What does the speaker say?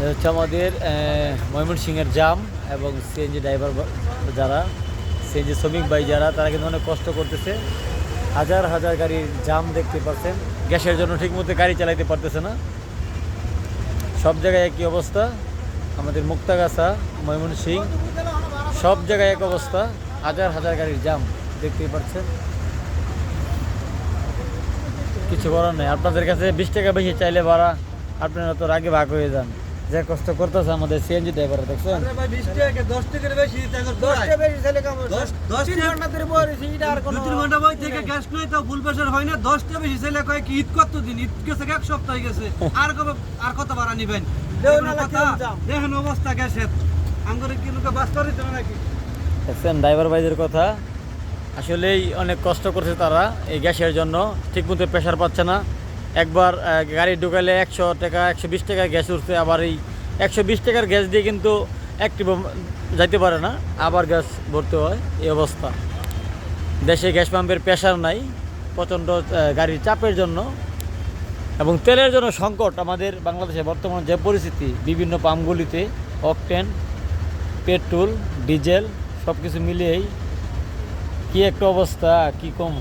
হচ্ছে আমাদের ময়মনসিংহের জাম এবং সিএনজি ড্রাইভার যারা সিএনজি শ্রমিক ভাই যারা তারা কিন্তু অনেক কষ্ট করতেছে। হাজার হাজার গাড়ির জাম দেখতে পাচ্ছেন, গ্যাসের জন্য ঠিকমতো গাড়ি চালাইতে পারতেছে না। সব জায়গায় একই অবস্থা, আমাদের মুক্তাগাছা ময়মনসিংহ সব জায়গায় এক অবস্থা, হাজার হাজার গাড়ির জাম দেখতেই পাচ্ছেন। কিছু করার নেই, আপনাদের কাছে 20 টাকা বেশি চাইলে ভাড়া আপনারা তো আগে ভাগ হয়ে যান। যে কষ্ট করতেছে আমাদের সিএনজি ড্রাইভার দেখছেন। দেখছেন ড্রাইভার ভাইদের কথা, আসলেই অনেক কষ্ট করছে তারা এই গ্যাসের জন্য, ঠিকমতো প্রেশার পাচ্ছে না। একবার গাড়ি ঢুকালে 100 টাকা 120 টাকার গ্যাস উঠছে, আবার এই 120 টাকার গ্যাস দিয়ে কিন্তু একটি যাইতে পারে না, আবার গ্যাস ভরতে হয়। এই অবস্থা, দেশে গ্যাস পাম্পের প্রেশার নাই, প্রচণ্ড গাড়ির চাপের জন্য এবং তেলের জন্য সংকট। আমাদের বাংলাদেশে বর্তমান যে পরিস্থিতি, বিভিন্ন পাম্পগুলিতে অকটেন, পেট্রোল, ডিজেল সব কিছু মিলিয়েই কি একটা অবস্থা, কি কম